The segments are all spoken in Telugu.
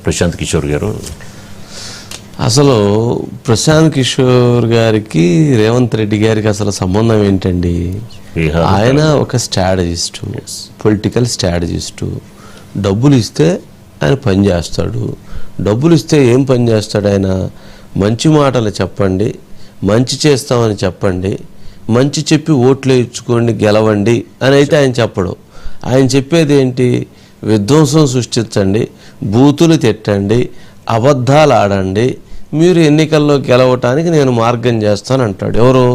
ప్రశాంత్ కిషోర్ గారు అసలు ప్రశాంత్ కిషోర్ గారికి రేవంత్ రెడ్డి గారికి అసలు సంబంధం ఏంటండి? ఆయన ఒక స్ట్రాటజిస్టు, పొలిటికల్ స్ట్రాటజిస్టు. డబ్బులు ఇస్తే ఆయన పని చేస్తాడు. డబ్బులు ఇస్తే ఏం పని చేస్తాడు ఆయన? మంచి మాటలు చెప్పండి, మంచి చేస్తామని చెప్పండి, మంచి చెప్పి ఓట్లు వేయించుకోండి, గెలవండి అని అయితే ఆయన చెప్పడు. ఆయన చెప్పేది ఏంటి? విధ్వంసం సృష్టించండి, బూతులు తిట్టండి, అబద్ధాలు ఆడండి, మీరు ఎన్నికల్లో గెలవటానికి నేను మార్గం చేస్తాను అంటాడు. ఎవరు?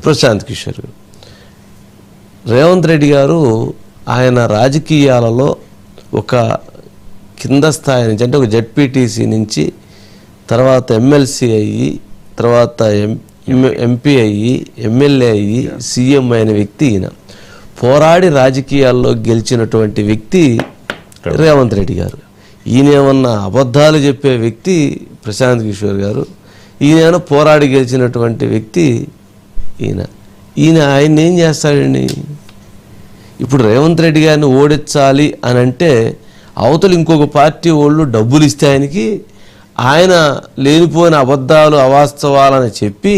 ప్రశాంత్ కిషోర్ గారు. రేవంత్ రెడ్డి గారు ఆయన రాజకీయాలలో ఒక కింద స్థాయి నుంచి, అంటే ఒక జెడ్పీటీసీ నుంచి తర్వాత ఎమ్మెల్సీ అయ్యి, తర్వాత ఎంపీ అయ్యి, ఎమ్మెల్యే అయ్యి, సీఎం అయిన వ్యక్తి ఈయన. పోరాడి రాజకీయాల్లో గెలిచినటువంటి వ్యక్తి రేవంత్ రెడ్డి గారు. ఈయన ఏమన్నా అబద్ధాలు చెప్పే వ్యక్తి ప్రశాంత్ కిషోర్ గారు. ఈయన పోరాడి గెలిచినటువంటి వ్యక్తి ఆయన ఏం చేస్తాడండి? ఇప్పుడు రేవంత్ రెడ్డి గారిని ఓడించాలి అని అంటే అవతల ఇంకొక పార్టీ వాళ్ళు డబ్బులు ఇస్తే ఆయనకి, ఆయన లేనిపోయిన అబద్ధాలు అవాస్తవాలని చెప్పి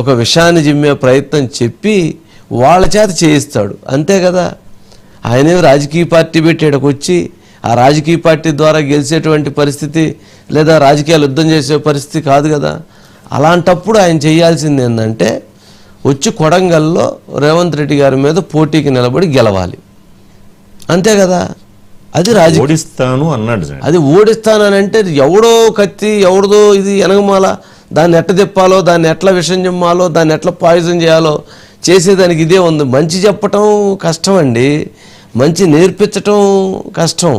ఒక విషయాన్ని జిమ్మే ప్రయత్నం చెప్పి వాళ్ళ చేత చేయిస్తాడు, అంతే కదా. ఆయనే రాజకీయ పార్టీ పెట్టేటకు వచ్చి ఆ రాజకీయ పార్టీ ద్వారా గెలిచేటువంటి పరిస్థితి లేదా రాజకీయాలు యుద్ధం చేసే పరిస్థితి కాదు కదా. అలాంటప్పుడు ఆయన చేయాల్సింది ఏంటంటే వచ్చి కొడంగల్లో రేవంత్ రెడ్డి గారి మీద పోటీకి నిలబడి గెలవాలి, అంతే కదా. అది ఓడిస్తాను అన్నాడు. అది ఓడిస్తానని అంటే ఎవడో కత్తి ఎవరిదో ఇది ఎనగమాల, దాన్ని ఎట్ట తిప్పాలో, దాన్ని ఎట్లా విషం చిమ్మాలో, దాన్ని ఎట్లా పాయిజన్ చేయాలో చేసేదానికి ఇదే ఉంది. మంచి చెప్పటం కష్టం అండి, మంచి నేర్పించటం కష్టం,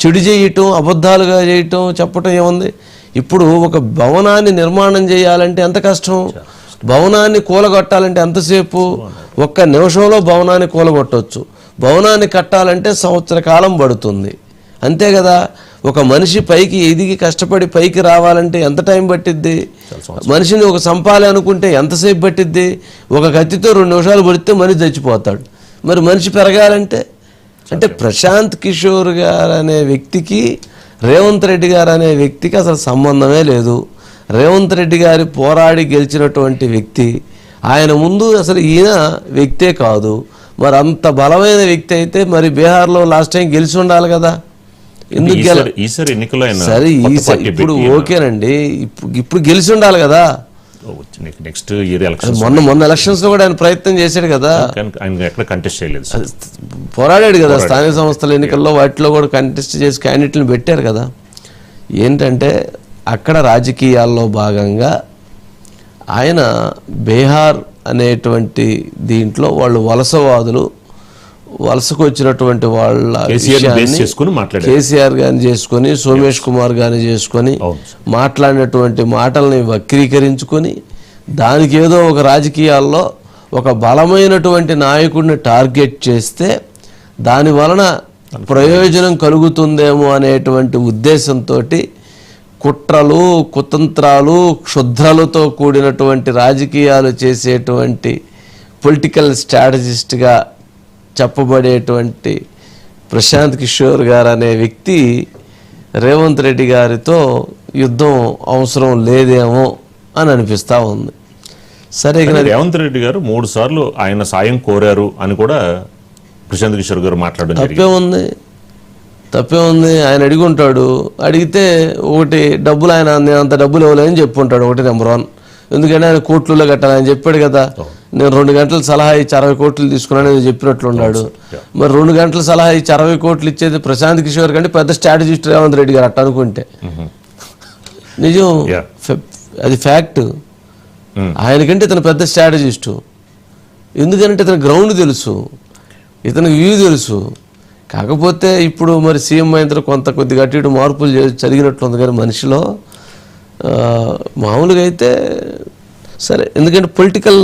చెడు చేయటం, అబద్ధాలుగా చేయటం, చెప్పటం ఏముంది. ఇప్పుడు ఒక భవనాన్ని నిర్మాణం చేయాలంటే ఎంత కష్టం, భవనాన్ని కూలగొట్టాలంటే ఎంతసేపు, ఒక్క నిమిషంలో భవనాన్ని కూలగొట్టవచ్చు. భవనాన్ని కట్టాలంటే సంవత్సర కాలం పడుతుంది, అంతే కదా. ఒక మనిషి పైకి ఎదిగి కష్టపడి పైకి రావాలంటే ఎంత టైం పట్టిద్ది? మనిషిని ఒక సంపాలి అనుకుంటే ఎంతసేపు పట్టిద్ది? ఒక కత్తితో 2 నిమిషాలు పడితే మనిషి చచ్చిపోతాడు. మరి మనిషి పెరగాలంటే అంటే ప్రశాంత్ కిషోర్ గారు అనే వ్యక్తికి రేవంత్ రెడ్డి గారు అనే వ్యక్తికి అసలు సంబంధమే లేదు. రేవంత్ రెడ్డి గారి పోరాడి గెలిచినటువంటి వ్యక్తి, ఆయన ముందు అసలు ఈయన వ్యక్తే కాదు. మరి అంత బలమైన వ్యక్తి అయితే మరి బీహార్లో లాస్ట్ టైం గెలిచి ఉండాలి కదా. ఎందుకు సరే ఇప్పుడు ఓకేనండి, ఇప్పుడు గెలిచి ఉండాలి కదా. నెక్స్ట్ ఇయర్ ఎలక్షన్, మొన్న ఎలక్షన్స్ లో కూడా ఆయన ప్రయత్నం చేశాడు కదా, కంటెస్ట్ చేయలేదు, పోరాడాడు కదా. స్థానిక సంస్థల ఎన్నికల్లో వాటిలో కూడా కంటెస్ట్ చేసి క్యాండిడేట్లను పెట్టారు కదా. ఏంటంటే అక్కడ రాజకీయాల్లో భాగంగా ఆయన బీహార్ అనేటువంటి దీంట్లో వాళ్ళు వలసవాదులు, వలసకు వచ్చినటువంటి వాళ్ళ కేసీఆర్ గారిని చేసుకొని, సోమేష్ కుమార్ గారిని చేసుకొని మాట్లాడినటువంటి మాటల్ని వక్రీకరించుకొని దానికి ఏదో ఒక రాజకీయాల్లో ఒక బలమైనటువంటి నాయకుడిని టార్గెట్ చేస్తే దాని వలన ప్రయోజనం కలుగుతుందేమో అనేటువంటి ఉద్దేశంతో కుట్రలు, కుతంత్రాలు, క్షుద్రాలతో కూడినటువంటి రాజకీయాలు చేసేటువంటి పొలిటికల్ స్ట్రాటజిస్ట్గా చెప్పబడేటువంటి ప్రశాంత్ కిషోర్ గారు అనే వ్యక్తి రేవంత్ రెడ్డి గారితో యుద్ధం అవసరం లేదేమో అని అనిపిస్తూ ఉంది. సరే, రేవంత్ రెడ్డి గారు 3 సార్లు ఆయన సాయం కోరారు అని కూడా ప్రశాంత్ కిషోర్ గారు మాట్లాడడం తప్పే ఉంది. ఆయన అడిగుంటాడు, అడిగితే ఒకటి డబ్బులు ఆయన అంత డబ్బులు ఇవ్వలేని చెప్పుంటాడు, ఒకటి నెంబర్ 1. ఎందుకంటే ఆయన కోట్లలో కట్టాలి, ఆయన చెప్పాడు కదా, నేను 2 గంటలు సలహా ఇచ్చి 60 కోట్లు తీసుకున్నాను చెప్పినట్లున్నాడు. మరి 2 గంటల సలహా ఇచ్చి 60 కోట్లు ఇచ్చేది ప్రశాంత్ కిషోర్ కంటే పెద్ద స్ట్రాటజిస్ట్ రేవంత్ రెడ్డి గారు, అట్ట అనుకుంటే నిజం, అది ఫ్యాక్ట్. ఆయనకంటే ఇతను పెద్ద స్ట్రాటజిస్టు. ఎందుకంటే ఇతను గ్రౌండ్ తెలుసు, ఇతనికి వ్యూ తెలుసు. కాకపోతే ఇప్పుడు మరి సీఎం అయిన కొద్దిగా అటు ఇటు మార్పులు జరిగినట్లుంది కానీ మనిషిలో మామూలుగా అయితే సరే, ఎందుకంటే పొలిటికల్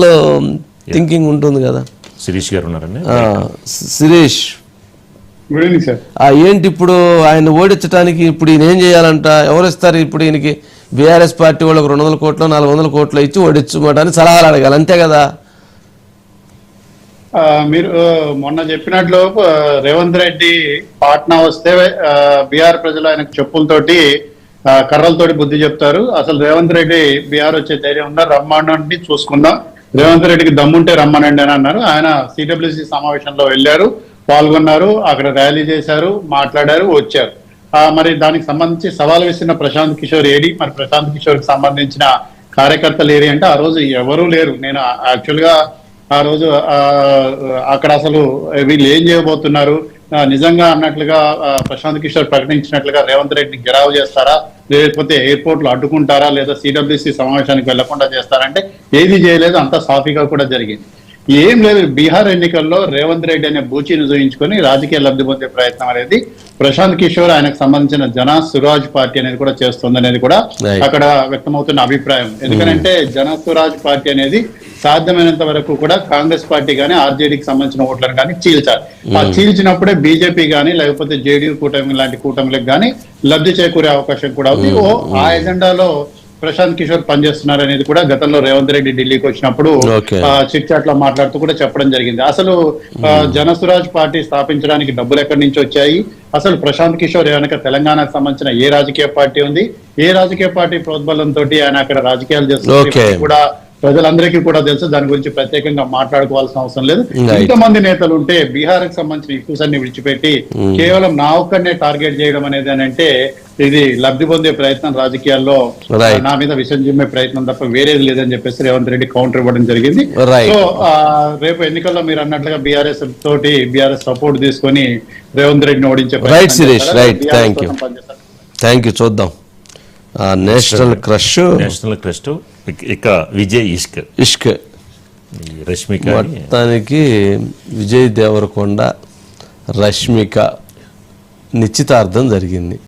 థింకింగ్ ఉంటుంది కదా. శిరీష్ గారు ఉన్నారండి. శిరీష్, ఏంటి ఇప్పుడు ఆయన ఓడించడానికి ఇప్పుడు ఈయన ఏం చేయాలంట? ఎవరు ఇస్తారు ఇప్పుడు ఈయనకి? బీఆర్ఎస్ పార్టీ వాళ్ళకి 200 కోట్లు 400 కోట్లు ఇచ్చి ఓడించమని సలహాలు అడగాలి, అంతే కదా. మీరు మొన్న చెప్పినట్లు రేవంత్ రెడ్డి పాట్నా వస్తే బీహార్ ప్రజలు ఆయనకు చెప్పులతోటి కర్రలతోటి బుద్ధి చెప్తారు. అసలు రేవంత్ రెడ్డి బీహార్ వచ్చే ధైర్యం ఉందా, రమ్మనండి చూసుకుందాం, రేవంత్ రెడ్డికి దమ్ముంటే రమ్మనండి అని అన్నారు. ఆయన సిడబ్ల్యూసి సమావేశంలో వెళ్ళారు, పాల్గొన్నారు, అక్కడ ర్యాలీ చేశారు, మాట్లాడారు, వచ్చారు. మరి దానికి సంబంధించి సవాల్ విసిన ప్రశాంత్ కిషోర్ ఏడి, మరి ప్రశాంత్ కిషోర్ కి సంబంధించిన కార్యకర్తలు ఏరి అంటే ఆ రోజు ఎవరూ లేరు. నేను యాక్చువల్ గా ఆ రోజు అక్కడ అసలు వీళ్ళు ఏం చేయబోతున్నారు, నిజంగా అన్నట్లుగా ప్రశాంత్ కిషోర్ ప్రకటించినట్లుగా రేవంత్ రెడ్డిని గెరావ్ చేస్తారా, లేకపోతే ఎయిర్పోర్ట్ లో అడ్డుకుంటారా, లేదా సిడబ్ల్యూసి సమావేశానికి వెళ్లకుండా చేస్తారంటే ఏది చేయలేదు, అంతా సాఫీగా కూడా జరిగింది. ఏం లేదు, బీహార్ ఎన్నికల్లో రేవంత్ రెడ్డి అనే బూచిని చూయించుకొని రాజకీయ లబ్ధి పొందే ప్రయత్నం అనేది ప్రశాంత్ కిషోర్ ఆయనకు సంబంధించిన జన సురాజ్ పార్టీ అనేది కూడా చేస్తుంది అనేది కూడా అక్కడ వ్యక్తమవుతున్న అభిప్రాయం. ఎందుకంటే జన సురాజ్ పార్టీ అనేది సాధ్యమైనంత వరకు కూడా కాంగ్రెస్ పార్టీ కానీ ఆర్జేడీకి సంబంధించిన ఓట్లను కానీ చీల్చాలి. ఆ చీల్చినప్పుడే బీజేపీ కానీ లేకపోతే జేడీయూ కూటమి లాంటి కూటమిలకు కానీ లబ్ధి చేకూరే అవకాశం కూడా ఉంది. ఆ ఎజెండాలో ప్రశాంత్ కిషోర్ పనిచేస్తున్నారు అనేది కూడా గతంలో రేవంత్ రెడ్డి ఢిల్లీకి వచ్చినప్పుడు చిట్ చాట్ లో మాట్లాడుతూ కూడా చెప్పడం జరిగింది. అసలు జనసురాజ్ పార్టీ స్థాపించడానికి డబ్బులు ఎక్కడి నుంచి వచ్చాయి, అసలు ప్రశాంత్ కిషోర్ వెనక తెలంగాణకు సంబంధించిన ఏ రాజకీయ పార్టీ ఉంది, ఏ రాజకీయ పార్టీ ప్రోద్బలంతో ఆయన అక్కడ రాజకీయాలు చేస్తున్నారు కూడా ప్రజలందరికీ కూడా తెలుసు. దాని గురించి ప్రత్యేకంగా మాట్లాడుకోవాల్సిన అవసరం లేదు. ఇంతమంది నేతలు ఉంటే బీహార్ కి సంబంధించిన ఇష్యూస్ అన్ని విడిచిపెట్టి కేవలం నా ఒక్కడనే టార్గెట్ చేయడం అనేది అంటే ఇది లబ్ధి పొందే ప్రయత్నం, రాజకీయాల్లో నా మీద విషయం చిమ్మే ప్రయత్నం తప్ప వేరేది లేదని చెప్పేసి రేవంత్ రెడ్డి కౌంటర్ ఇవ్వడం జరిగింది. సో రేపు ఎన్నికల్లో మీరు అన్నట్లుగా బీఆర్ఎస్ తోటి బీఆర్ఎస్ సపోర్ట్ తీసుకొని రేవంత్ రెడ్డిని ఓడించే థ్యాంక్ యూ. చూద్దాం. నేషనల్ క్రష్ ఇక విజయ్ ఇష్క్ రష్మిక, మొత్తానికి విజయ్ దేవరకొండ రష్మిక నిశ్చితార్థం జరిగింది.